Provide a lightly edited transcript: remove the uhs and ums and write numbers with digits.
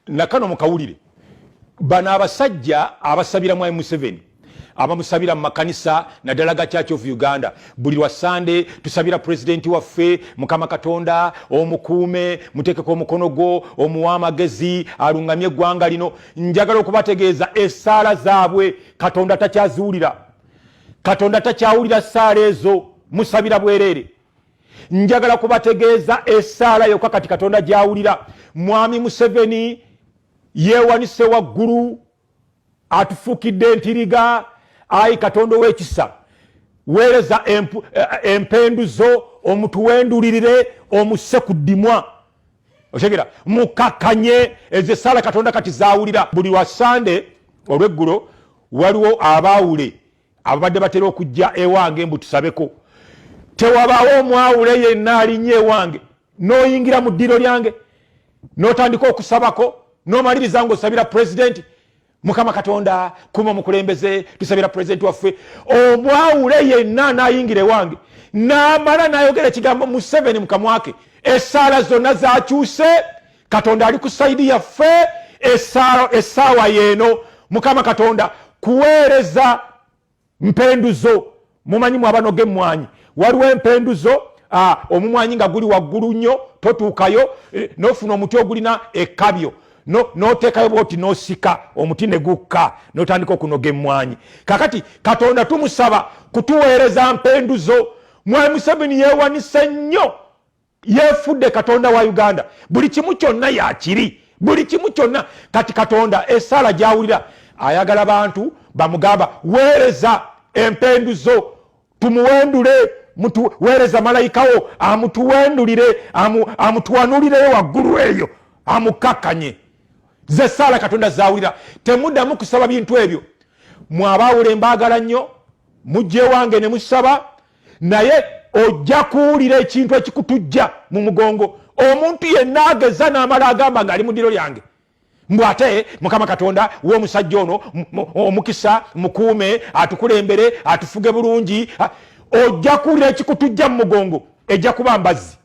nakano mukawulire bano abasajja abasabira Mwami Museveni abamusabira mu makanisa naddala ga Church of Uganda buli lwa Sunday tusabira president waffe Mukama Katonda omukuume mutekeko omukono gwo omuwa amagezi alungamye eggwanga lino. Njagala okubategeeza essaala zaabwe Katonda takyaziwulira. Katonda takyawulira ssaala ezo musabira bwereere. Njagala kubategeeza essaala yokka kati Katonda gyawulira. Mwami Museveni yeewanise waggulu atufuukidde entiriga. Ayi Katonda w'ekisa weereza empenduzo omutuwendulirire omuse ku ddimwa otegera mukakanye ezo essaala Katonda kati zaawulira. Buli lwa Sande olw'eggulo waliwo abaawule ababadde batera okujja ewange mbu tusabeko. Tewabaawo omwawule yenna alinnye ewange n'oyingira mu ddiro lyange n'otandika okusabako n'omaliriza ng'osabira pulezidenti. Mukama Katonda kuma omukulembeze tusabira pulezidenti waffe. Omwawule yenna n'ayingira ewange n'amala n'ayogera ekigambo Museveni mu kamwa ke. Essaala zonna zakyuse. Katonda ali ku sayidi yaffe. Essaawa yeeno Mukama Katonda kuweereza mpenduzo. Mumanyimu abanoga emmwanyi waliwo empenduzo omumwanyi nga guli waggulu nnyo totuukayo n'ofuna omuti ogulina ekkabyo n'oteekayo bwoti n'osika omuti ne gukka n'otandika okunoga emmwanyi. Kakati Katonda tumusaba kutuweereza mpenduzo. Mwami Museveni yeewanise nnyo yeefudde Katonda wa Uganda. Buli kimu kyonna yakiri. Buli kimu kyonna kati Katonda essaala gyawulira. Ayagala bantu bamugamba weereza empenduzo tumuwendule. Weereza malayikawo amutuwendulire amutuwanulireyo waggulu eyo amukakanye. Ze essaala Katonda zaawulira. Temuddamu kusaba bintu ebyo. Mwabaawule mbaagala nnyo mujje wange ne musaba naye ojja kuwulira ekintu ekikutujja mu mugongo. Omuntu yenna ageza n'amala agamba ng'ali mu ddiro lyange mbu ate Mukama Katonda w'omusajja ono omukisa mukuume atukulembere atufuge bulungi. Ojja kuwulira ekikutujja mu mugongo ejja kuba mbazzi.